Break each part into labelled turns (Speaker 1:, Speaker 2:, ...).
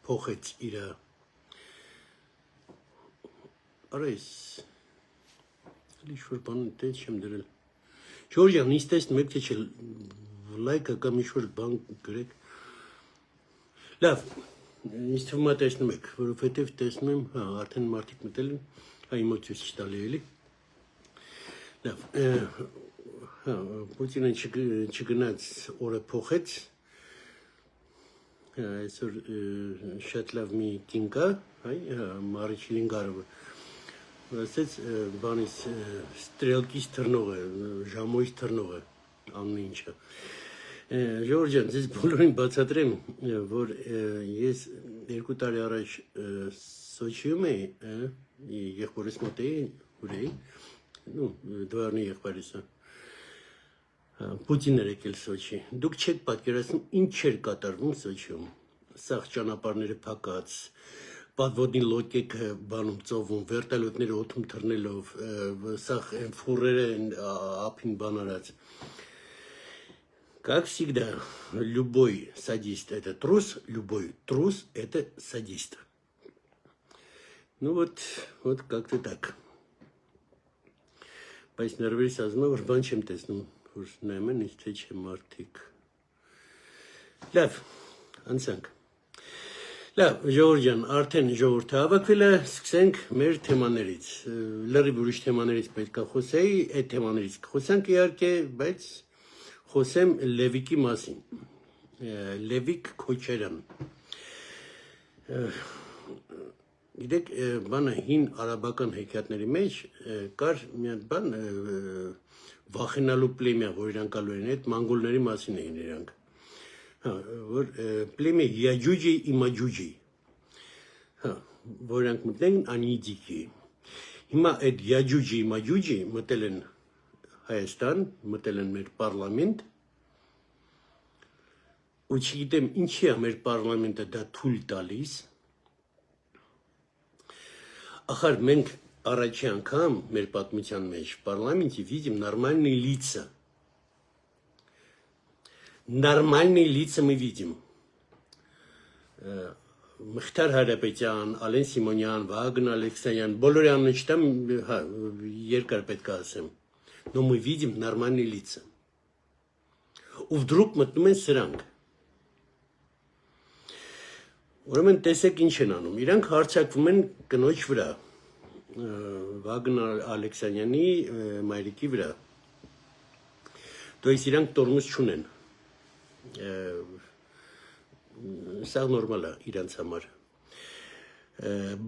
Speaker 1: փոխեց իր արես ինչ-որ բան դե չեմ դրել Ժորժյան, ինձ տեսնում եք, թե չէ լայքը կամ ինչ-որ բան գրեք լավ ինձ թվում է տեսնում եք, որովհետև տեսնում եմ, արդեն մարդիկ մտել են, էմոցիա չտալի էլի լավ Պուտինը չգնաց օրը փոխեց այսօր շատ լավ մի կին կա Մարի Չիլինգարովը ասեց բանից ստրելկից թռնողը ժամոյից թռնողը ամեն ինչը Ժորժյան, ձեզ բոլորին բացատրեմ, որ ես 2 տարի առաջ Սոչիում էի, եղբորս մոտ էի, ուր էի, դվարնի եղբարիսը, Պուտին էր եկել Սոչի, դուք չեք պատկերացնում ինչ էր կատարվում Սոչիում, սաղ ճանապարհները փակած, պատվոդնի լոկեքը բանում ծովում, վերտալյոտները օդում թռնելով, սաղ ֆուրերը ափին բան արած Как всегда, любой садист – это трус, любой трус – это садист. Ну вот как-то так. Բայց ներվերից ասում եմ, որ բան չեմ տեսնում, որ նայում են ինձ թե չեմ մարդիկ։ Լավ, անցանք։ Լավ, Ժորժյան, արդեն ժողովուրդը հավաքվել է, սկսենք մեր թեմաներից։ Լրիվ ուրիշ թեմաներից պետք է խոսեի, այդ թեմաներից խոսանք իհարկե, բայց խոսեմ Լևիկի մասին, Լևիկ Քոչարյան, գիտեք, բանը հին արաբական հեքիաթների մեջ կար մի հատ բան վախենալու պլեմիա, որ իրանք ալու են, այդ մանգոլների մասին էին իրանք, որ պլեմիա Յաջուջի իմաջուջի, որ իրանք մտեն անիդիկի, հիմա այդ Յաջուջի իմաջուջի մտել են Հայաստան, մտել են մեր պարլամենտ, ու չգիտեմ ինչի է մեր պարլամենտը դա թույլ տալիս, ախար մենք առաջի անգամ մեր պատմության մեջ պարլամենտի видим нормальные лица. Нормальные лица мы видим. Մխտար Հարապետյան, Ալեն Սիմոնյան, Վագն Ալեքսանյան, բոլորի անունը չտամ, երկար պետք է ասեմ. Но мы видим нормальные лица. У вдруг մտնում են սրանք. Ուրեմն տեսեք ինչ են անում. Իրանք հարձակվում են կնոջ վրա. Վագն Ալեքսանյանի մայրիկի վրա. То есть իրանք տորմուզ չունեն. Սա նորմալ է իրանց համար.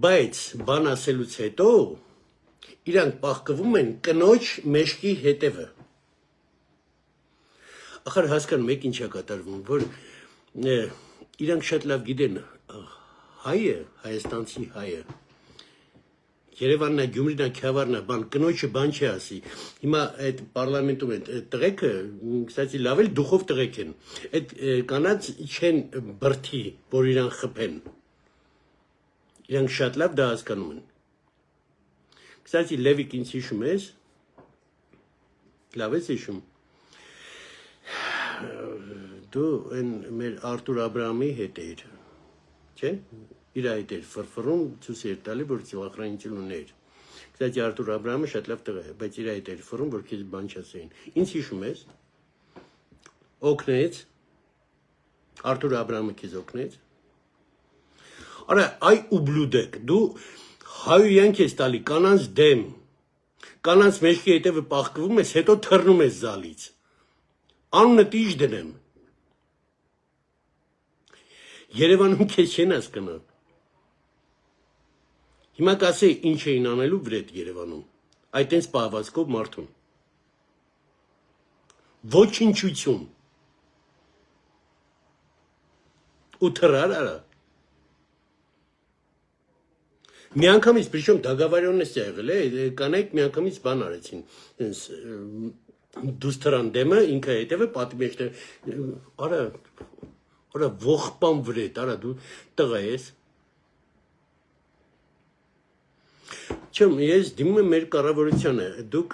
Speaker 1: Բայց բան ասելուց հետո իրանք պահկվում են կնոջ մեջքի հետևը։ Ախր հասկանում եք ինչ է կատարվում, որ իրանք շատ լավ գիտեն հայը, հայաստանցի հայը, Երևանն է, Գյումրին է, Քյավառն է, բան, կնոջը բան չի ասի։ Հիմա այդ պարլամենտում այդ տղեկը, կստացի լավ էլ դուխով տղեկ են, այդ կանած չեն բրդի, որ իրան խփեն։ Իրանք շատ լավ դա հասկանում են։ Кстати, Լևիկ ինձ հիշում ես, լավ ես հիշում, դու են մեր Արտուր Աբրահամի հետ էիր, չէ, իր այդ էր ֆրֆրում, ցույց էր տալի, որ ծիլախրանիցիլ ուներ, Кстати, Արտուր Աբրահամը շատ լավ տղա է, բայց իր այդ էր ֆրում, որ քեզ բան չասեին, ինձ հիշում ես, օգնեց, Արտուր Աբրահամը քեզ օգնեց, արա, այ ուբլուդեք, դու հայույանք ես տալի, կանանց դեմ, կանանց մեջքի հետևը պահկվում ես, հետո թռնում ես զալից, անունը տիժ դնեմ, Երևանում քեզ չեն հասկանա, հիմա կասեի ինչ էին անելու վրետ Երևանում, այդ այնց պահվածքով մարդուն, ոչինչություն, ու թռար արա, Միանգամից, причем договоренность եղել է, կանայք միանգամից բան արեցին, դուս թրան դեմը, ինքը հետևը պատի մեջ, արա ողբան վրետ, արա դու տղա ես, չեմ, ես դիմում եմ մեր կառավարությանը, դուք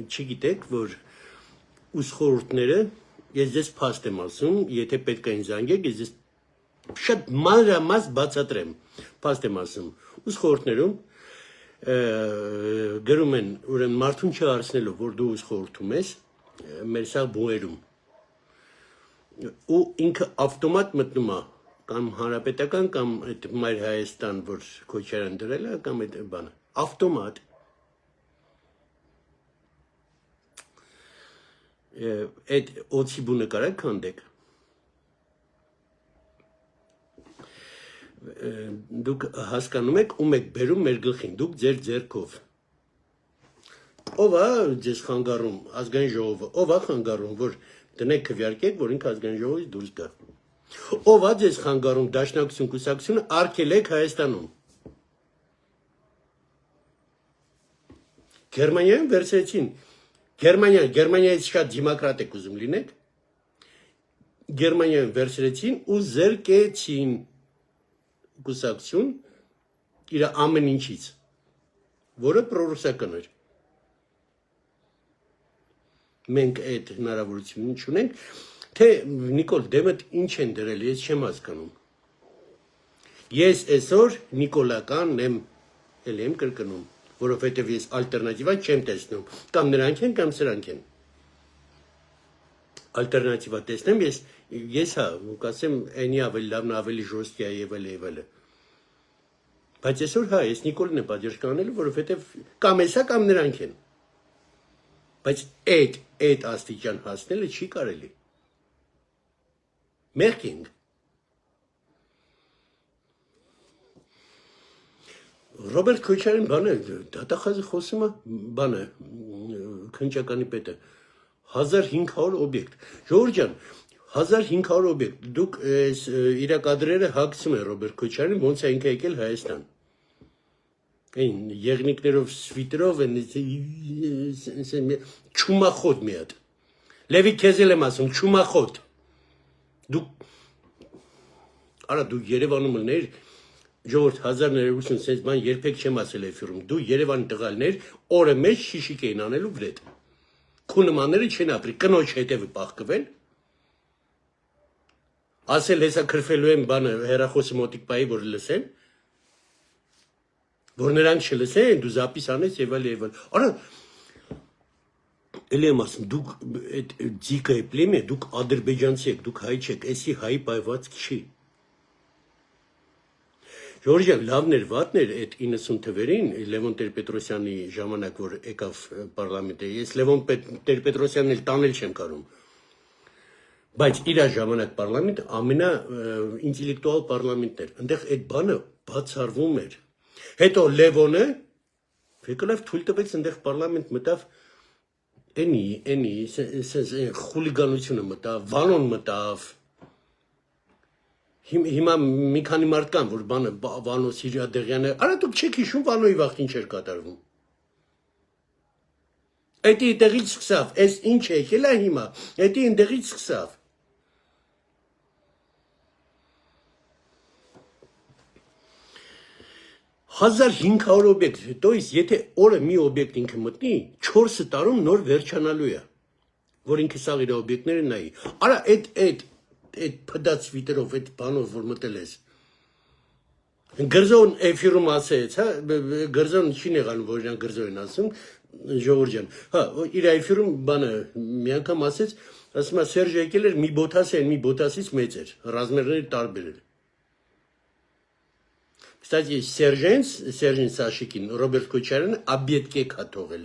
Speaker 1: չգիտեք, որ ուսխորհուրդները, ես ձեզ փաստ եմ ասում, եթե պետք է ինձ զանգեք, ես ձեզ Շատ մանրամաս բացատրեմ, փաստ եմ ասում, ուս խորհուրդներում գրում են ուրեմն մարդուն չհարցնելով, որ դու ուս խորհրդում ես, մեր սա բուերում, ու ինքը ավտոմատ մտնում է կամ հանրապետական կամ այդ Մայր Հայաստան, որ Քոչարյան դրել է, կամ այդ բանը, ավտոմատ այդ օծի բունը կարակ քանդեք, դուք հասկանում եք ում եք բերում մեր գլխին, դուք ձեր ձեռքով, ով է ձեզ խանգարում ազգային ժողովը, ով է խանգարում, որ դնեք քվյարկեք, որ ինքը ազգային ժողովից դուրս գա, ով է ձեզ խանգարում դաշնակցություն կուսակցությունը արգելեք Հայաստանում, Գերմանիայում վերցրեցին, Գերմանիայից շատ դեմոկրատ եք ուզում լինեք, Գերմանիայում վերցրեցին ու զրկեցին կուսակցություն իր ամեն ինչից, որը պրոռուսական էր, մենք այդ հնարավորությունն չունենք, թե Նիկոլ դեմդ ինչ են դրել, ես չեմ հասկանում, ես այսօր նիկոլական եմ, էլ եմ կրկնում, որովհետև ես ալտերնատիվա չեմ տեսնում, կամ նրանք են, կամ սրանք են, ալտերնատիվա տեսնեմ, ես հա, կասեմ, այնի ավելի լավն ավելի ժոստի է և էլ, բայց այսօր հա, ես Նիկոլին եմ պատիժ կանելու, որովհետև կամ եսա, կամ նրանք են, բայց այդ աստիճան հասնելը չի կարելի, մեղք ենք, Ռոբերտ Քոչարյան բանը, դատախազը խոսում է, բանը, քննչականի պետը, 1500 օբյեկտ, Ժողովուրդ ջան, 1500 օբյեկտ, դուք իրակադրերը հագցում են Ռոբերտ Քոչարյանին, ոնց է ինքը եկել Հայաստան, այն եղնիկներով, սվիտրով, չումախոտ մի հատ, Լևի քեզ էլ եմ ասում, չումախոտ, դուք Երևանում լներ, Ժողովուրդ 1980 սենց բան երբեք չեմ ասել էֆիրում, դու Երևանի տղալներ օրը մեջ շիշիկ էին անելու վրետ, քու նմանները չեն ապրի, կնոջ հետևը պաղկվել, ասել հեսա քրֆելու եմ բանը հեռախոսը մոտիկ պայի, որ լսեն, որ նրանք չլսեն, դու զապիս անես և արա, էլ եմ ասում, դուք ձիկը է պլեմ է, դուք ադրբեջանցի եք, դուք հայ չեք, էսի հայի պայված չի, Ժորժյան, լավն էր, վատն էր այդ 90 թվերին, Լևոն Տեր-Պետրոսյանի ժամանակ, որ եկավ պարլամենտ է, ես Լևոն Տեր-Պետրոսյանն էլ տանել չեմ կարում, բայց իր ժամանակ պարլամենտ ամենա ինտելեկտուալ պարլամենտն էր, ընդեղ այդ բանը բացառվում էր, հետո Լևոնը, եկալավ թույլ տվեց ընդեղ պարլամենտ մտավ, էնի, խուլիգանությունը մտավ, Վանոն մտավ, Հիմա մի քանի մարդ կան, որ բանը Վանո Սիրիադեղյանը, արա դուք չեք հիշում Վանոյի վաղտ ինչ էր կատարվում, էդի տեղից սկսավ, էս ինչ է եկել է հիմա, էդի ընդեղից սկսավ, 1500 օբյեկտ, то есть եթե օրը մի օբյեկտ ինքը մտնի, 4 տարում նոր վերջանալու է, որ ինքը սաղ իր օբյեկտները նայի, արա այդ փդած վիտերով, այդ բանով, որ մտել ես, Գրզոն էֆիրում ասեց, հա, Գրզոն չի նեղանում, որ իրան Գրզո են ասում, Ժողովուրդ ջան, հա, իր էֆիրում բանը մի անգամ ասեց, ասում է Սերժ եկել էր մի Բոթաս են, մի Բոթասից մեծ էր, ռազմերները տարբեր էր։ Кстати, Сержин Сашикин, Роберт Քոչարյանը обедки կաթողել։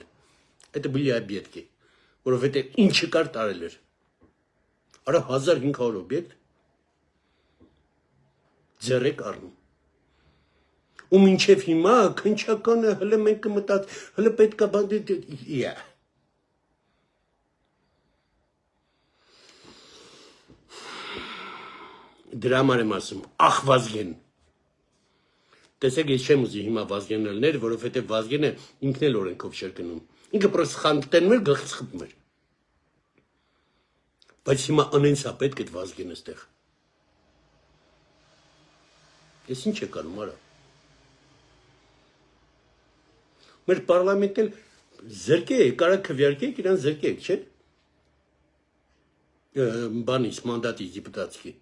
Speaker 1: Это были обедки, որովհետև ինչը կար տարել էր։ Արա 1500 օբյեկտ ձեռեք առնում։ Ու մինչև հիմա քնչականը հələ մենք կմտած, հələ պետքա բանդի Դրա համար եմ ասում, ախ Վազգեն։ Տեսեք, ես չեմ ուզի հիմա Վազգենը լներ, որովհետև Վազգենը ինքն էլ օրենքով չէր գնում։ Ինքը պրոստը խանդտենում էր, գլխից խփում էր։ Բայց հիմա անենց է պետք այդ Վազգենը ստեղ։ Ես ինչ է կանում, արա։ Մեր պարլամենտ էլ զրկեք, կարա քվյարկեք, իրան զրկեք, չէ։ Բանից, մանդատից, դիպուտատսկի։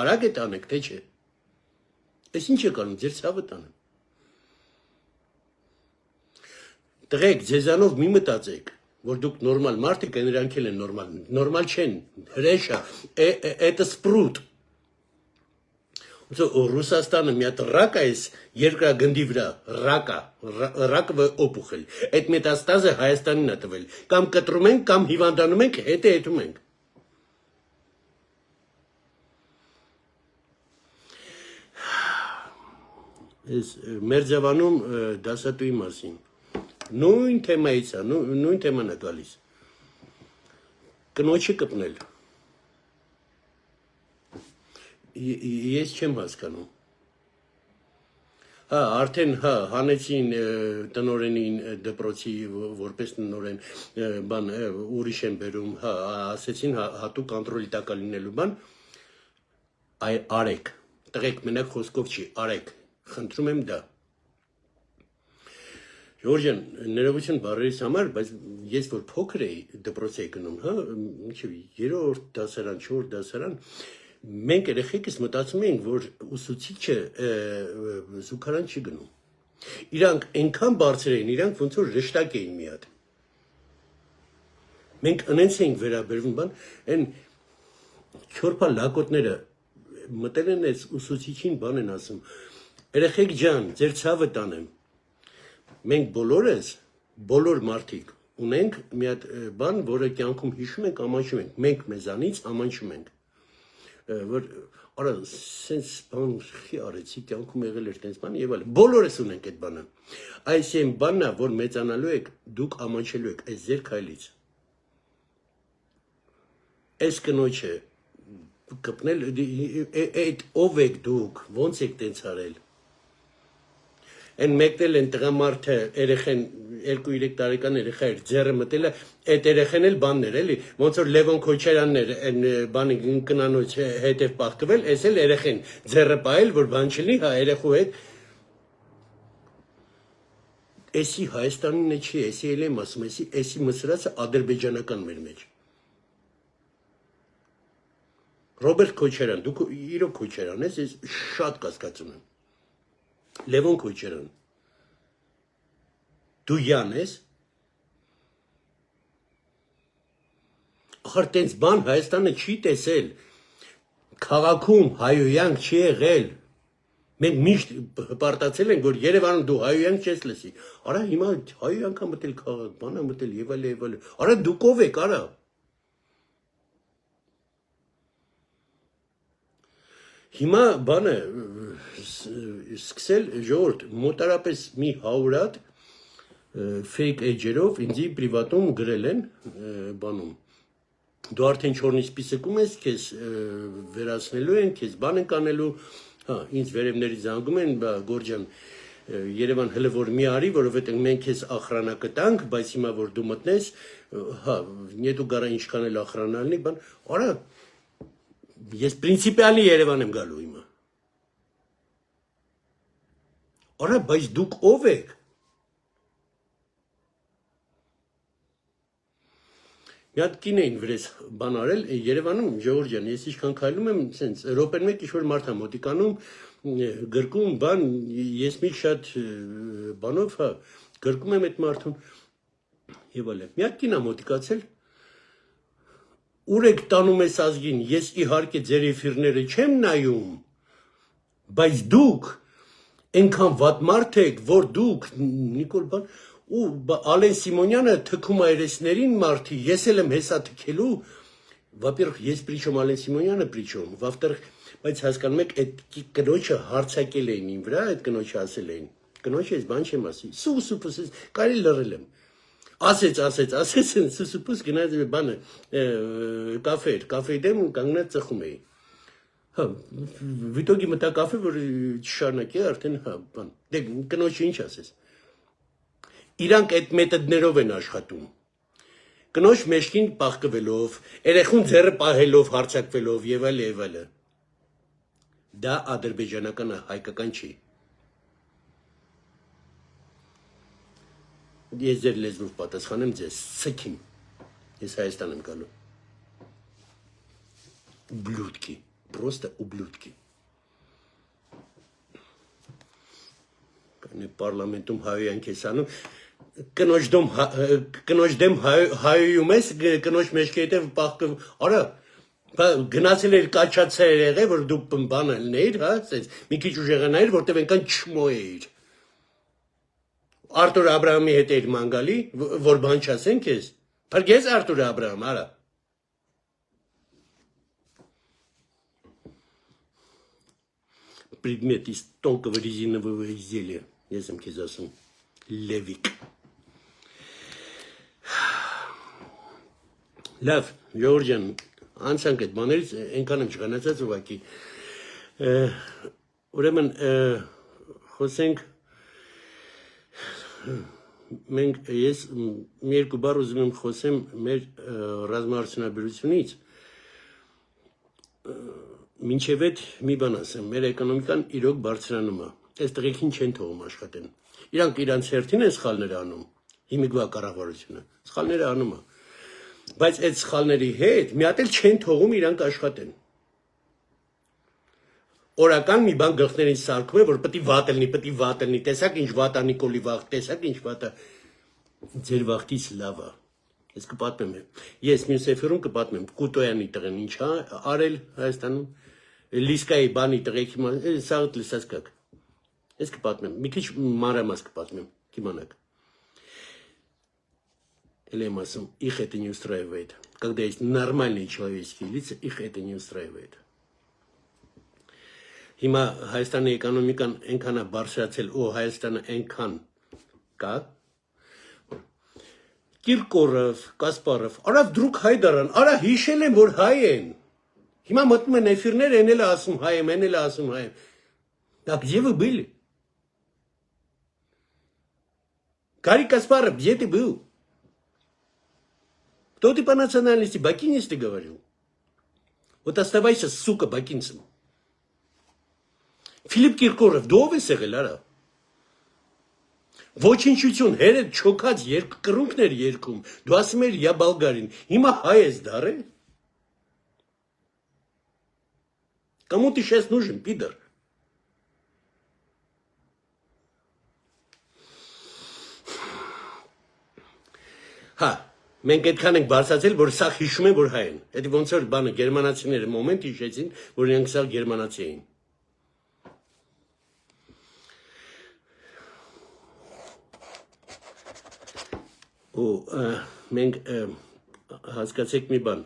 Speaker 1: Կարակ էդ անեք, թե չէ։ Այս ինչ եք անում, ձեր ցավը տանեմ։ Տղեկ, ձեզանով մի մտածեք, որ դուք նորմալ մարդիկ են, նրանք էլ են նորմալ չեն, հրեշա, это спрут։ Ռուսաստանը մի հատ ռակ է երկրագնդի վրա, ռակը օպուխել, այդ մետաստազը Հայաստանին է տվել, կամ կտրում ենք, կամ հիվանդանում ենք, հետում ենք։ Ես Մերձավանում դասատուի մասին, նույն թեմայից է, նույն թեման է գալիս, կնոջը կպնել, ես չեմ հասկանում, արդեն հանեցին տնորենին դպրոցի որպես տնորեն բան ուրիշ են բերում, ասեցին հատուկ կոնտրոլի տակ լինելու բան, արեք, տղեկ մենակ խոսքով չի, արեք, խնդրում եմ դա։ Ժորժան, ներողություն բառերիս համար, բայց ես որ փոքր էի դպրոց էի գնում, երրորդ դասարան, չորրորդ դասարան, մենք երեխեքս մտածում էինք, որ ուսուցիչը զուգարան չի գնում։ Իրանք այնքան բարձր էին, իրանք ոնց որ ռշտակ էին մի հատ։ Մենք ընենց էինք վերաբերվում, բան, այն չորփա լակոտները մտել են այս ուսուցիչին բան են ասում։ Երեխեք ջան, ձեր ցավը տանեմ։ Մենք բոլորս, բոլոր մարդիկ ունենք մի հատ բան, որը կյանքում հիշում ենք, ամանչում ենք։ Մենք մեզանից ամանչում ենք։ Որ արա սենց բան խի արեցի կյանքում եղել էր տենց բան եւ այլն։ Բոլորս ունենք այդ բանը։ Այս այն բանն է, որ մեծանալու եք, դուք ամանչելու եք այս ձեր քայլից։ Այս կնոջը կպնել այդ ով եք դուք, ոնց եք տենց արել։ Են մեկնել են տղամարդը երեխեն 2-3 տարեկան երեխա էր ձեռը մտել է այդ երեխեն էլ բաններ էլի ոնց որ Լևոն Քոչարյանն էր այն բանի կնանոջ հետև պահկվել էս էլ երեխեն ձեռը պահել որ բան չլինի հա երեխու հետ էսի Հայաստանին չի էսի էլ եմ ասում էսի մսրացը ադրբեջանական մեր մեջ Ռոբերտ Քոչարյան դուք իրոք Քոչարյան ես շատ կասկածում եմ Լևոն Քոչարյան դու յան ես ախր տենց բան Հայաստանը չի տեսել քաղաքում հայոյանք չի եղել մենք միշտ հպարտացել ենք որ Երևանում դու հայոյանք չես լսի արա հիմա հայոյանքա մտել քաղաք բանա մտել եւ այլ արա դուք ով եք արա Հիմա բանը սկսել ժողովուրդ մոտարապես մի 100 հատ fake edge-երով ինձի պրիվատում գրել են բանում դու արդեն չորնի սպիսկում ես քեզ վերացնելու են քեզ բան են կանելու հա ինձ վերևներից զանգում են Գորջան Երևան հələ որ մի արի որովհետեւ մենք քեզ ախրանա կտանք բայց հիմա որ դու մտնես հա նետու գարա ինչքան էլ ախրանա լինի բան արա Ես պրինցիպիալի Երևան եմ գալու հիմա։ Արա, բայց դուք ով եք։ Մի հատ կին էին վրես բան արել Երևանում Ժողովուրդ ջան, ես ինչքան քայլում եմ, սենց րոպեն մեկ ինչ-որ մարդ է մոտիկանում, գրկում բան, ես մի շատ բանով, հա, գրկում եմ այդ մարդուն եւ այլն։ Մի հատ կին է մոտիկացել Ուր եք տանում ես ազգին, ես իհարկե ձեր էֆիրները չեմ նայում, բայց դուք այնքան վատ մարդ եք, որ դուք Նիկոլ բան ու Ալեն Սիմոնյանը թքում այրեսներին մարդի, ես էլ եմ հեսա թքելու, во-первых, ես պրիչոմ Ալեն Սիմոնյանը պրիչոմ, во-вторых, բայց հասկանում եք, այդ կնոջը հարցակել էին իմ վրա, այդ կնոջը ասել էին, կնոջը ես բան չեմ ասի, սուս, կարելի լռել եմ Ասեց, սուսուպուս գնաց բանը, կաֆեի դեմ կանգնած ծխում էի։ Հա, վիտոգի մտա կաֆե, որ չշարնակի արդեն, հա, բան, դե կնոջը ինչ ասես։ Իրանք այդ մետոդներով են աշխատում։ Կնոջ մեջքին պահկվելով, երեխուն ձեռը պահելով, հարցակվելով եւ այլ։ Դա ադրբեջանական հայկական չի։ Ես ձեր լեզվով պատասխանեմ ձեզ, սքիմ, ես Հայաստան եմ գալու, ублюдки, просто ублюдки, Parlamentum հայոյան քեսանում կնոջ դեմ հայոյում ես կնոջ մեջքի հետև պահկում արա գնացել էր կաչացել եղել որ դու բանը լներ հա մի քիչ ուժեղանայր որտեվ այնքան չմո էիր Արտուր Աբրահամի հետ էր մանգալի որ բան չասեն քեզ Փրկես Արտուր Աբրահամ արա Предмет из тонкого резинового изделия. Я сам кизасом. Левик. Լավ, Ժորժան, անցանք այդ բաներից, այնքան եմ չգանացած ուղղակի։ Ուրեմն խոսենք մենք ես մի երկու բառ ուզում եմ խոսեմ մեր ռազմաարդյունաբերությունից Մինչև այդ մի բան ասեմ, մեր էկոնոմիկան իրոք բարձրանում է, այս տղեկին չեն թողում աշխատեն։ Իրանք իրանց հերթին են սխալներ անում, հիմիկվա կառավարությունը, սխալները անում է։ Բայց այդ սխալների հետ մի հատ էլ չեն թողում իրանք աշխատեն։ Օրական մի բան գլխներին սարքում է, որ պետք է վատ լինի, տեսակ ինչ վատ անի կոլի վաղ, տեսակ ինչ վատ է։ Ձեր վաղտից լավ է։ Ես կպատմեմ Ես մյուս էֆիրում կպատմեմ Կուտոյանի տղեն ինչ արել Հայաստանում Լիսկայի բանի տղեկի սաղդ լսած կակ Ես կպատմեմ մի քիչ մանրամաս կպատմեմ կիմանաք Էլ եմ ասում их это не устраивает когда есть нормальные человеческие лица их это не устраивает Հիմա Հայաստանի էկոնոմիկան այնքան է բարձրացել ու Հայաստանը այնքան կա Կիրկորով, Կասպարով, արա դրուկ հայ դարան, արա հիշել են, որ հայ են։ Հիմա մտնում են էֆիրներ, են էլ ասում հայ եմ, են էլ ասում հայ եմ։ Да где вы были? Гарри Каспаров, где ты был? Кто ты по национальности? Бакинец ты говорил? Вот оставайся, сука, бакинцем. Ֆիլիպ Կիրկորով, դու ով ես եղել, արա։ Ոչնչություն, հերդ չոքած կռունկներ երկում, դու ասում ես я болгарин, հիմա հայ ես դարել։ Кому ты сейчас нужен, пидор? Հա, մենք այդքան ենք բարձացել, որ սա հիշում են, որ հայ են։ Դա ոնց որ բանը գերմանացիները մոմենտ հիշեցին, որ իրենք սա գերմանացի էին։ Մենք հասկացեք մի բան,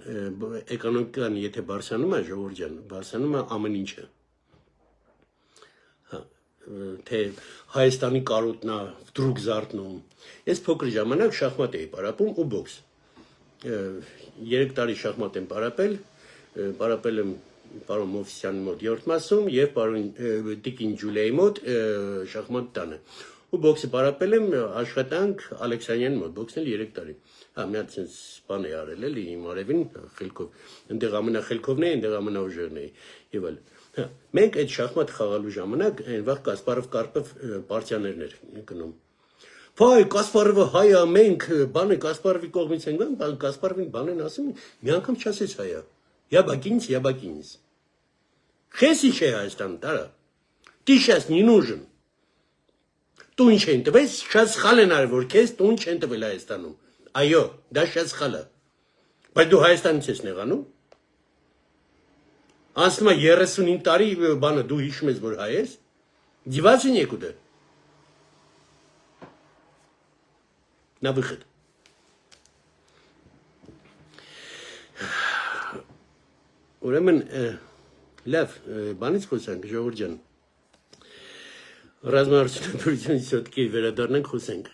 Speaker 1: էկոնոմիկան եթե բարձրանում է, ժողովուրդ ջան, բարձրանում է ամեն ինչը։ Թե Հայաստանի կարոտն է, դրուկ զարթնում։ Ես փոքր ժամանակ շախմատ էի պարապում ու բոքս։ 3 տարի շախմատ եմ պարապել եմ պարոն Մովսյանի մոտ 7 մասում եւ պարոն Տիկին Ջուլիայի մոտ շախմատ տանը։ Ու բոքսը պարապել եմ աշխատանք Ալեքսանյանի մոտ, բոքսն էլ 3 տարի։ Հա, մի հատ sense բան է արել էլի իմ արևին խելքով։ Այնտեղ ամենախելքովն է, այնտեղ ամենաուժերն է եւ այլ։ Հա, մենք այդ շախմատ խաղալու ժամանակ այն վաղ Կասպարով Կարպով պարտիաներն էր գնում։ Փայ Կասպարովը հայ է, մենք բանը Կասպարովի կողմից ենք, Կասպարովին բան են ասում, մի անգամ չասեց հայա։ Я бакинец. Խեսի չէ Հայաստան, տարա։ Ты сейчас не нужен։ Տուն չեն տվել, շատ սխալ են արել, որ քեզ տուն չեն տվել Հայաստանում։ Այո, դա շատ սխալ է։ Բայց դու Հայաստանից ես նեղանում։ Անցնում է 35 տարի բանը դու հիշում ես, որ հայ ես։ Դիվացի некуда։ На выход։ Ուրեմն լավ, բանից խոսանք, ժողովուրդ ջան։ Ռազմաարդյունաբերությունից ոտքի վերադառնանք խոսենք։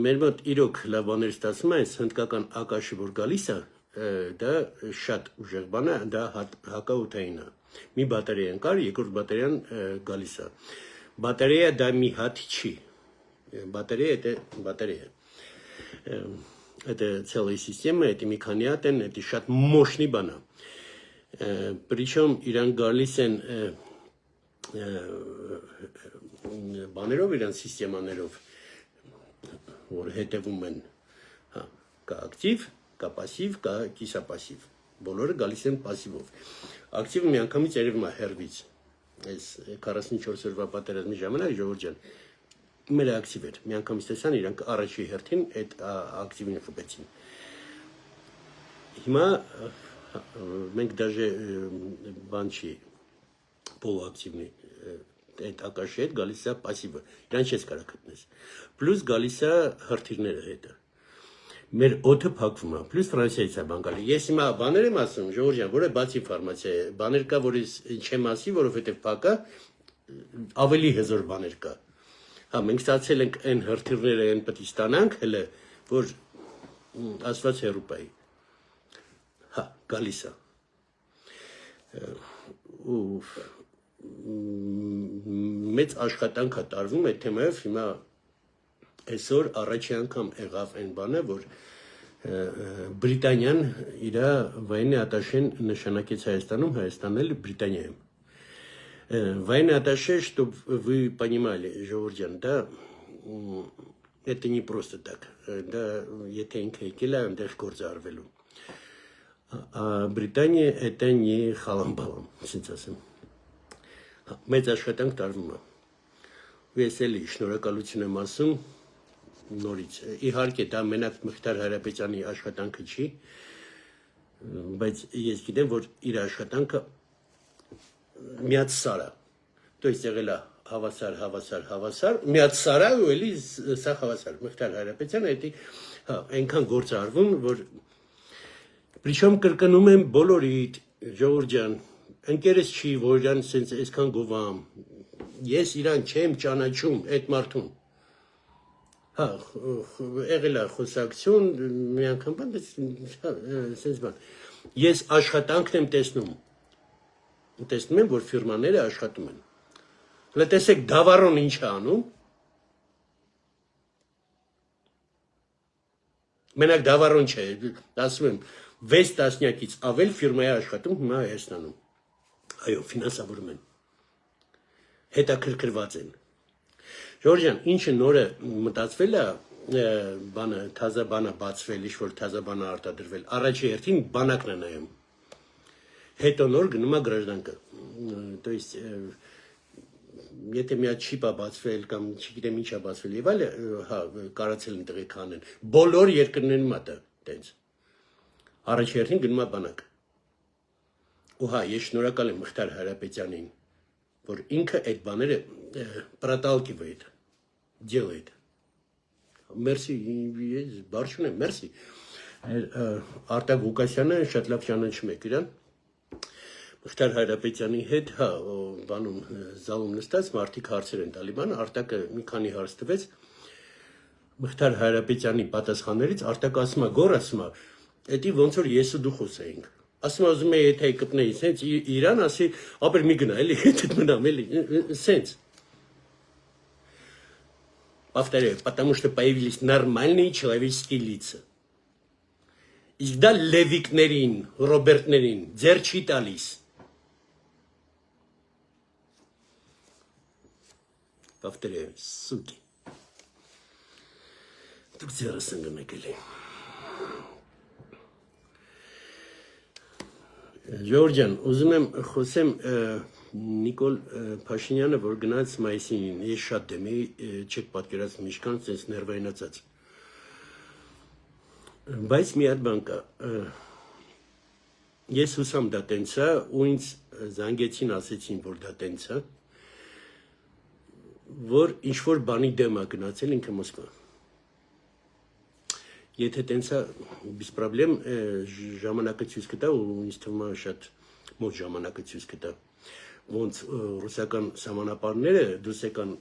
Speaker 1: Մեր մոտ իրոք լավ բաներ ստացվում է, այս հնդկական ակաշը որ գալիս է, դա շատ ուժեղ բան է, դա հակաօդային է։ Մի բատարեան կար, երկրորդ բատարեան գալիս է։ Բատարեա դա մի հատ չի։ Բատարեա это батарея։ Это целая система, это механизм, это շատ мощный բան է։ Причем իրանք գալիս են բաներով իրանք սիստեմաներով որ հետևում են կա ակտիվ, կա пассив, կա կիսապասիվ։ Բոլորը գալիս են пассивով։ Ակտիվը միանգամից երևում է հերվից։ այս 44 օրվա պատերազմի ժամանակ Ժողովուրդ ջան մեր ակտիվ էր մի անգամից տեսան իրանք առաջի հերթին այդ ակտիվին խփեցին հիմա մենք даже բան չի պոլոակտիվնի այդ ակաշի հետ գալիս է пассивը իրան չես կարող գտնես պլյուս գալիս է հրթիռները հետը մեր օդը փակվում է պլյուս Ֆրանսիայից է բան գալի ես հիմա բաներ եմ ասում Ժողովուրդ ջան որը բացի ինֆորմացիա է բաներ կա որ չեմ ասի որովհետև փակա ավելի հզոր բաներ կա հա մենք ստացել ենք այն հրթիռները այն պետք է ստանանք հələ որ ասված հերուպայի հա գալիս է ու մեծ աշխատանք է տարվում այդ թեմայով հիմա այսօր առաջի անգամ եղավ այն բանը որ Բրիտանիան իր военный атташе նշանակեց Հայաստանում Հայաստանն էլ Բրիտանիայում военный атташе чтобы вы понимали Ժողովուրդ ջան դա это не просто так դա եթե ինքը եկել է այնտեղ գործ արվելու Բրիտանիա это не խալամբալամ ասենց ասեմ մեծ աշխատանք տարվում է ես էլի շնորհակալություն եմ ասում նորից իհարկե դա մենակ Մխիթար Հայրապետյանի աշխատանքը չի բայց ես գիտեմ որ իր աշխատանքը միած սարա то есть եղել է հավասար միած սարա ու էլի սա հավասար Մխիթար Հայրապետյանը դա հա այնքան գործ արվում որ Причем կրկնում եմ բոլորիդ Ժողովուրդ ջան ընկերս չի որ իրան sense այսքան գովամ ես իրան չեմ ճանաչում այդ մարդուն հա եղել է խոսակցություն մի անգամ բան sense բան ես աշխատանքն եմ տեսնում եմ որ ֆիրմաները աշխատում են հələ տեսեք դավառոն ինչ է անում մենակ դավառոն չէ ասում եմ 6 տասնյակից ավել ֆիրմայի աշխատում հիմա Հայաստանում այո ֆինանսավորում են հետաքրքրված են Ժորժ ջան ինչը նորը մտածվել է բանը թազա բանը բացվել ինչ որ թազա բանը արտադրվել առաջի հերթին բանակն է նայում հետո նոր գնում է գրաժդանկը то есть եթե մի հատ շիպա բացվել կամ չգիտեմ ինչա բացվել եւ այլ հա կարացել են տղեկ անեն բոլոր երկրներում է դա տենց առաջի հերթին գնում է բանակ ու հա ես շնորհակալ եմ Մխիթար Հայրապետյանին որ ինքը այդ բաները проталкивает делает Merci ես բարշուն եմ merci Արտակ Ղուկասյանը շատ լավ ճանաչում եք իրան Մխիթար Հայրապետյանի հետ հա բանում զալում նստած մարդիկ հարցեր են տալի բան Արտակը մի քանի հարց տվեց Մխիթար Հայրապետյանի պատասխաններից Արտակը ասում է գոր ասում է Էդի ոնց որ ես ու դու խոսեինք ասում ուզում եմ եթե կպնեի սենց իրան ասի ապեր մի գնա էլի հետ մնամ էլի սենց повторяю потому что появились нормальные человеческие лица իսկ դա լևիկներին ռոբերտներին ձեր չի տալիս повторяю суки դուք ձերս ընկնեք էլի Ժողովուրդ ջան, ուզում եմ խոսեմ Նիկոլ Փաշինյանը, որ գնաց մայիսին, ես շատ դեմ էի, չեք պատկերացնում ինչքան sense ներվայնացած։ Բայց մի հատ բան կա։ Ես հուսամ դա տենց է, ու ինձ զանգեցին, ասեցին, որ դա տենց է, որ ինչ որ բանի դեմ է գնացել ինքը Մոսկվա։ Եթե տենց է, без проблем ժամանակը ցույց կտա ու ինձ թվում է շատ մոտ ժամանակը ցույց կտա։ Ոնց ռուսական սահմանապարները դուրս եկան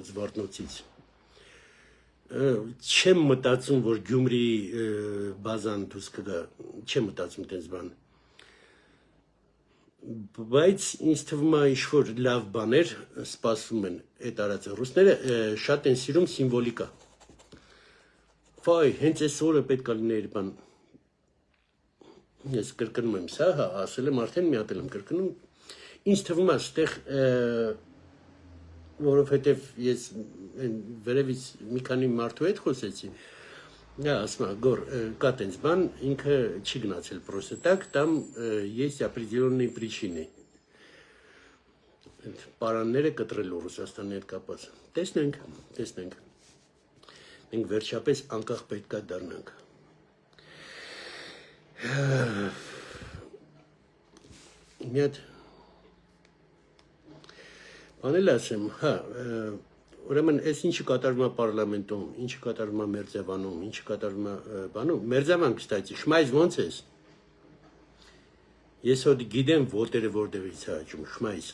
Speaker 1: Զվարթնոցից։ Չեմ մտածում, որ Գյումրի բազան դուրս կգա, չեմ մտածում տենց բան։ Բայց ինձ թվում է ինչ որ լավ բաներ սպասվում են այդ արածը։ Ռուսները շատ են սիրում սիմվոլիկա։ Վայ, հենց այս օրը պետք է լիներ բան։ Ես կրկնում եմ սա, հա, ասել եմ արդեն մի հատ եմ կրկնում։ Ինձ թվում է այստեղ որովհետև ես վերևից մի քանի մարդու հետ խոսեցի։ Դա ասում եմ, գոր կա տենց բան, ինքը չի գնացել просто так, там есть определенные причины։ պարանները կտրելու Ռուսաստանի հետ կապած։ Տեսնենք։ Մենք վերջապես անկախ պետք է դառնանք։ Մի հատ բան էլ ասեմ, ուրեմն այս ինչը կատարվում է պարլամենտում, ինչը կատարվում է Մերձևանում, ինչը կատարվում է բանում, Մերձևան, կստացի, շմայզ ոնց ես։ Ես հոդ գիտեմ ոտերը որտեղից է աճում, շմայզ։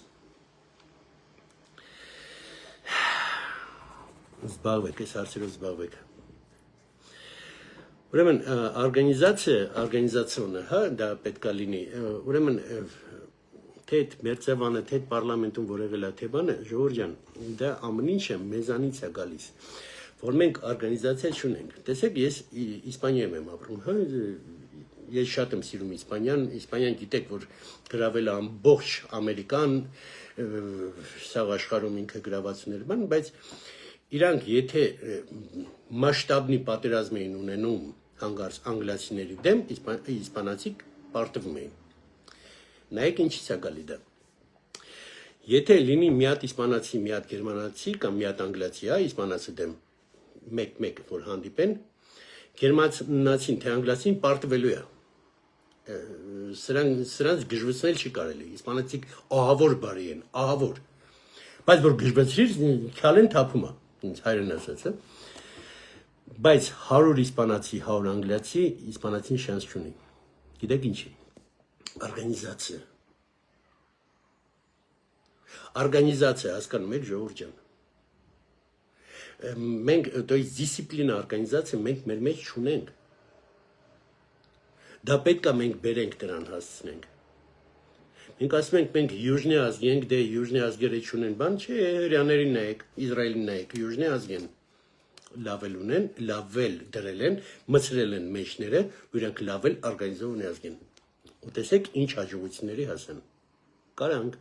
Speaker 1: Զբաղվեք, այս հարցերով զբաղվեք։ Ուրեմն օրգանիզացիոնը, դա պետք է լինի, ուրեմն թե Մերձևանը, թե պարլամենտում որ եղել է, թե բանը, ժողովուրդ ջան, դա ամեն ինչը մեզանից է գալիս, որ մենք օրգանիզացիա չունենք։ Տեսեք, ես Իսպանիայում եմ ապրում, ես շատ եմ սիրում Իսպանիան գիտեք, որ գրավել է ամբողջ Ամերիկան, սաղ աշխարհում ինքը գրաված ուներ, բան, բայց իրանք եթե մասշտաբնի պատերազմ էին ունենում հանգարց անգլիացիների դեմ, իսպանացիք պարտվում էին։ Նայեք ինչից է գալի դա։ Եթե լինի մի հատ իսպանացի, մի հատ գերմանացի կամ մի հատ անգլիացի, իսպանացի դեմ մեկ որ հանդիպեն, գերմանացին թե անգլիացին պարտվելու է։ Սրանց գժվեցնել չի կարելի, իսպանացիք ահավոր բարի են, ահավոր։ Բայց որ գժվեցրիր, քյալեն թափում է, ինձ հայրեն ասաց, բայց 100 իսպանացի, 100 անգլիացի, իսպանացին շանս չունի։ Գիտեք ինչի։ Օրգանիզացիա, հասկանում եք ժողովուրդ ջան։ Մենք то есть դիսցիպլինա օրգանիզացիա մենք մեր մեջ չունենք։ Դա պետք է մենք բերենք դրան հասցնենք։ Մենք ասում ենք մենք յուժնի ազգ ենք, դե յուժնի ազգերը չունեն, բան չէ, հրեաներին նայեք, Իսրայելին նայեք, յուժնի ազգ են։ Լավ էլ ունեն, լավ էլ դրել են, մցրել են մեջները, ու իրանք լավ էլ օրգանիզованный ազգ են։ Ու տեսեք ինչ հաջողությունների հասան։ Կարանք,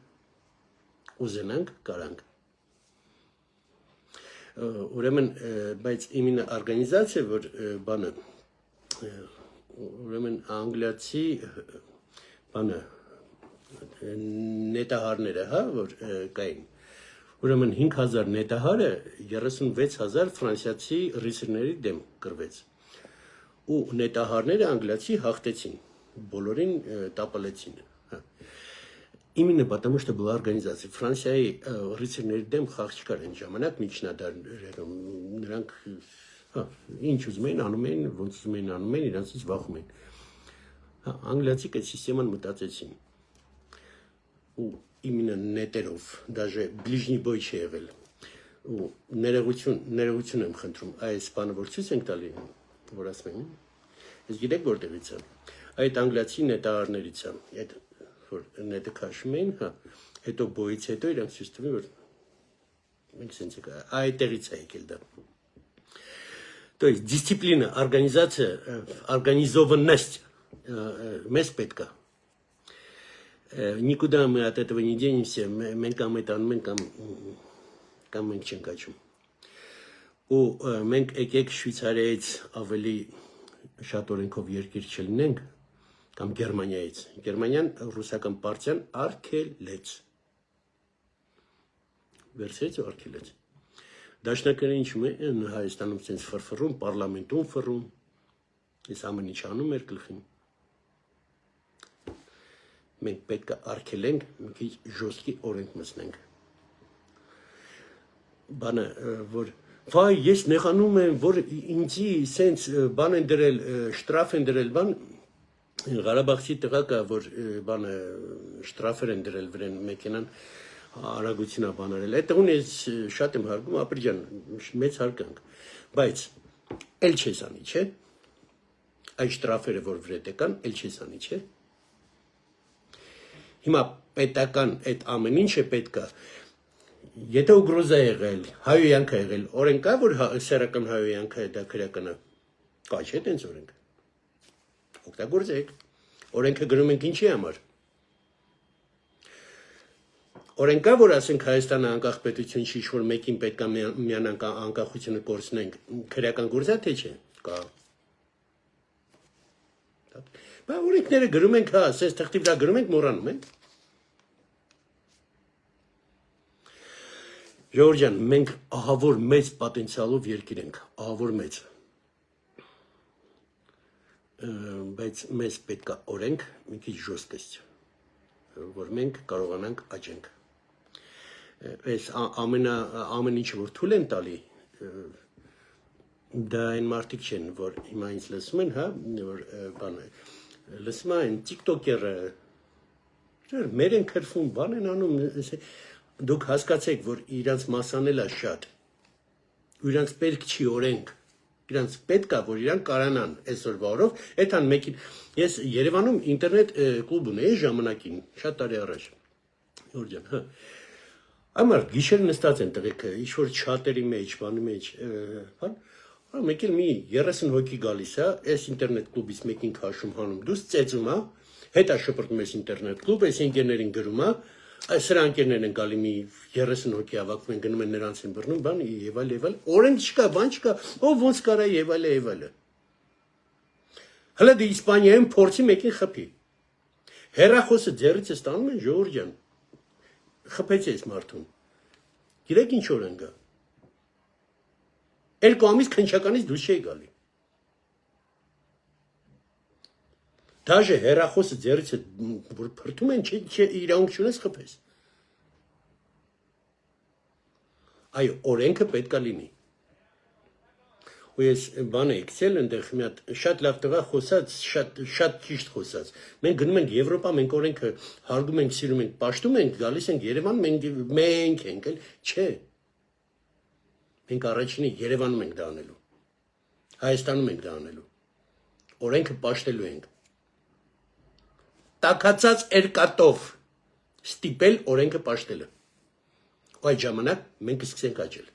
Speaker 1: ուզենանք, կարանք։ Ուրեմն, բայց իմինը օրգանիզացիա, որ բանը, ուրեմն անգլիացի բանը, նետահարները, որ կային, ուրեմն 5000 նետահարը 36000 ֆրանսիացի ռիսերների դեմ կրվեց։ Ու նետահարները անգլիացի հաղթեցին, բոլորին տապալեցին։ Именно потому, что была организация. Ֆրանսիայի ռիսերների դեմ խաղ չկար այն ժամանակ միջնադարերում, նրանք ինչ ուզում էին անում էին, ոնց ուզում էին անում էին, իրանցից վախում էին։ Անգլիացիք այդ սիստեման մտածեցին։ Ու именно նետերով, даже ближний бой չի եղել։ Ու ներողություն եմ խնդրում, այս բանը որ ցույց ենք տալի, որ ասում են, ես գիտեք որտեղից է։ Այդ անգլիացի նետահարներից է, այդ որ նետը քաշում էին, հետո բոյից հետո իրանք ցույց տվին, որ մենք սենց եկա, այդտեղից է եկել դա։ То есть дисциплина, организация, организованность մեզ պետք է։ Никуда мы от этого не денемся, մենք կամ այդ անում ենք կամ մենք չենք աճում։ Ու մենք եկեք Շվեյցարիայից ավելի շատ օրենքով երկիր չլինենք, կամ Գերմանիայից։ Գերմանիան ռուսական պարտիան արգելեց։ Վերցրեց ու արգելեց։ Դաշնակները ինչու են Հայաստանում ցենց ֆրֆռում, պարլամենտում ֆռում։ Ես ամեն ինչ անում էր գլխին։ Մենք պետք է արգելենք, մի քիչ ժոստկի օրենք մտցնենք։ Բանը որ վայ ես նեղանում եմ, որ ինձի սենց բան են դրել, շտրաֆ են դրել, բան Ղարաբաղցի տղակը, որ բանը շտրաֆեր են դրել վրան մեքենան արագությունա բան արել։ Այդ տղուն ես շատ եմ հարգում, ապր ջան, մեծ հարկանք։ Բայց էլ չես անի, չէ՞։ Այդ շտրաֆերը որ վրետ եկան, էլ չես անի, չէ՞։ Հիմա պետական այդ ամեն ինչը պետք է։ Եթե ուգրոզա եղել, հայոյանք է եղել, օրենք կա, որ սեռական հայոյանքը դա քրեական է։ Կա չէ՞ տենց օրենք։ Օգտագործեք։ Օրենքը գրում ենք ինչի համար։ Օրենք կա, որ ասենք Հայաստանը անկախ պետություն չի, որ մեկին պետք է միանանք անկախությունը կորցնենք, քրեական գործ է թե չէ։ Կա։ Բայց օրենքները գրում ենք, հա, ասես թղթի վրա գրում ենք, մոռանում ենք։ Ժողովուրդ ջան, մենք ահավոր մեծ պոտենցիալով երկիր ենք, ահավոր մեծ։ Բայց մեզ պետք է օրենք մի քիչ ժոստես, որ մենք կարողանանք աճենք։ Այս ամեն ինչը որ թույլ են տալի, դա այն մարդիկ չեն, որ հիմա ինձ լսում են, հա, որ բանը լսում են TikToker-ը, մեր են քրվում, բան են անում, դուք հասկացեք, որ իրանց մասանել է շատ, ու իրանց պետք չի օրենք, իրանց պետք է, որ իրանք կարանան այսօրվա օրով, այդան մեկին, ես Երևանում ինտերնետ կլուբ ունեի ժամանակին, շատ տարի առաջ, Յորջան, հա, ամար գիշեր նստած են տղեկը, ինչ-որ չատերի մեջ, բանի մեջ, բան, մեկ էլ մի 30 հոգի գալիս է, այս ինտերնետ կլուբից մեկին քաշում հանում, դուս ծեծում է, հետա շպրտում ես ինտերնետ կլուբ, այս ընկերներին գրում է, սրա ընկերներն են գալի մի 30 հոգի ավակվում են գնում են նրանց են բռնում, բան եւ այլ, օրենք չկա, բան չկա, ով ոնց կարա եւ այլ։ Հələ դե Իսպանիայում փորձի մեկին խփի։ Հերախոսը ձեռից է ստանում են Ժողովուրդ ջան։ Խփեց այս մարդուն։ Գիտեք ինչ օրենք գա։ Երկու ամիս քնչականից դուրս չի գալի։ Դաժե հերախոսը ձեռից է որ փրթում են, իրավունք չունես խփես։ Այո, օրենքը պետք է լինի։ Ու ես բան եկցել ընդեղ մի հատ շատ լավ տղա խոսած, շատ ճիշտ խոսած։ Մենք գնում ենք Եվրոպա, մենք օրենքը հարգում ենք, սիրում ենք, պաշտում ենք, գալիս ենք Երևան, մենք ենք, չէ։ Մենք առաջինը Երևանում ենք դա անելու։ Հայաստանում ենք դա անելու։ Օրենքը պաշտելու ենք։ Տակացած երկաթով ստիպել օրենքը պաշտելը։ Ու այդ ժամանակ մենք կսկսենք աճել։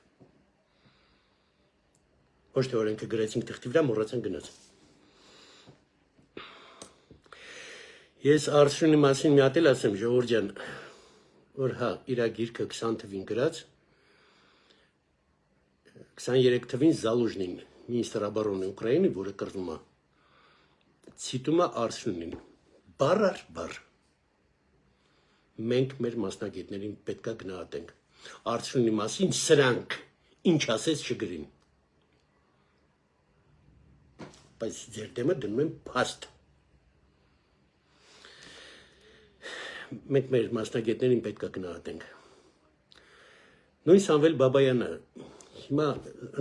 Speaker 1: Ոչ թե օրենքը գրեցինք թղթի վրա, մոռացան գնաց։ Ես Արսունի մասին մի հատ էլ ասեմ, Ժողովուրդ ջան, որ հա, իր գիրքը 20 թվին գրած, 23 թվին Զալուժնին, մինիստրը обороны Ուկրաինի, որը կռվում է, ցիտում է Արսունին, բառ առ բառ։ Մենք մեր մասնագետներին պետք է գնահատենք։ Արսունի մասին սրանք ինչ ասես չգրին։ Բայց ձեր դեմը դնում են փաստ։ Մենք մեր մասնագետներին պետք է գնահատենք։ Նույն Սամվել Բաբայանը հիմա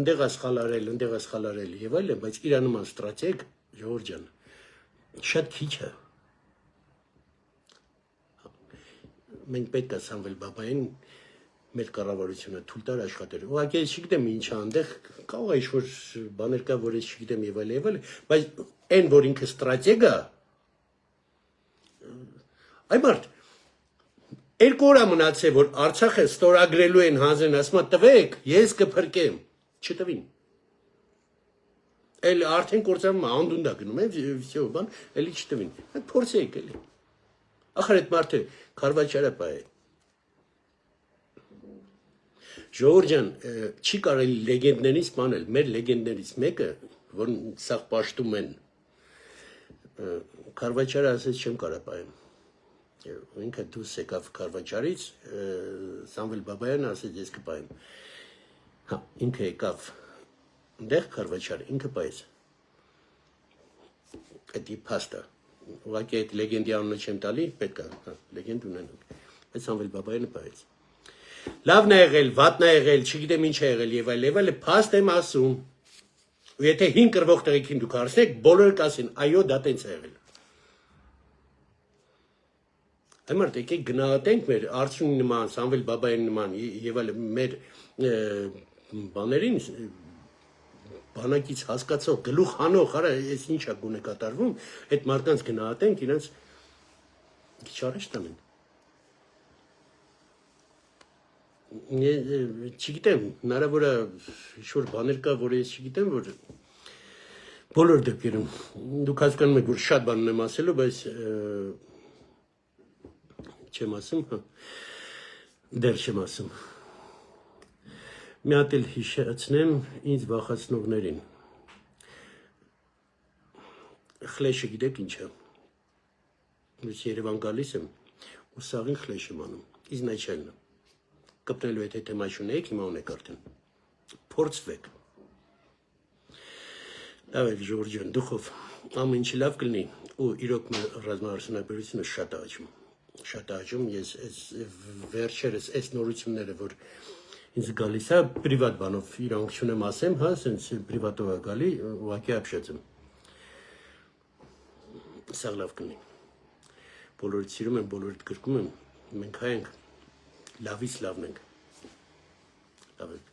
Speaker 1: ընդեղ ասխալարել եւ այլն, բայց իր նման ստրատեգ Ժողովուրդ ջան շատ քիչ է։ Մենք պետք է Սամվել Բաբային մեր կառավարությունը թույլ տար աշխատել։ Ուղղակի ես չգիտեմ ինչ անդեղ կարող է ինչ-որ բաներ կա, որ ես չգիտեմ եւ այլ, բայց այն որ ինքը ստրատեգ է, այ մարդ երկու օր մնացել որ Արցախը ստորագրելու են հանձեն, ասում է տվեք, ես կփրկեմ, չտվին։ Էլ արդեն կործանում անդունդա գնում է, всё, բան, էլի չտվին։ Փորձեք էլի։ Ախր այդ մարդը Քարվաչարապա է։ Ժողովուրդ ջան, չի կարելի լեգենդներից բանել, մեր լեգենդներից մեկը, որ սաղ պաշտում են, Քարվաչարը ասեց չեմ կարա պայեմ։ Ինքը դուրս եկավ Քարվաչարից, Սամվել Բաբայանը ասեց ես կպայեմ։ Հա, ինքը եկավ դեղ Քարվաչարը, ինքը պայեց։ Էդի փաստը։ Ուղղակի այդ լեգենդի անունը չեմ տալի, պետք է, հա, լեգենդ ունենանք։ Այդ Սամվել Բաբայանը պայեց։ Լավն է եղել, վատն է եղել, չգիտեմ ինչ է եղել եւ այլ, փաստ եմ ասում։ Ու եթե 5 կրվող տղեկին դուք հարցնեք, բոլորը կասեն, այո, դա տենց է եղել։ Այմարդ եկեք գնահատենք մեր Արցունի նման, Սամվել Բաբայանի նման եւ այլ մեր բաներին բանակից հասկացող գլուխ հանող, արա, այս ինչ է գունե կատարվում, այդ մարդկանց գնահատենք, իրենց քիչ առաջ տանենք։ Չգիտեմ, հնարավոր է ինչ-որ բաներ կա, որ ես չգիտեմ, որ բոլոր դեպքերում դուք հասկանում եք, որ շատ բան ունեմ ասելու, բայց չեմ ասում, դեռ չեմ ասում։ Մի հատ էլ հիշեցնեմ ինձ վախեցնողներին։ Խլեշը գիտեք ինչ է։ Ես Երևան գալիս եմ ու սաղին խլեշ եմ անում, իզնաչալնը։ կպնելու հետ թեմա չունեք, հիմա ունեք արդեն։ Փորձվեք։ Լավ է, Ժորժ ջան, դուխով ամեն ինչի լավ կլինի ու իրոք ռազմաարսենալությունը շատ աճում, ես այս վերջերս այս նորությունները, որ ինձ գալիս է պրիվատ բանով իրանք չունեմ ասեմ, հա, սենց պրիվատով է գալի, ուղղակի ապշեցեմ։ Սա լավ կլինի։ Բոլորիդ սիրում եմ, բոլորիդ գրկում եմ, մենք հայ ենք, լավից լավն ենք։ Լավ է։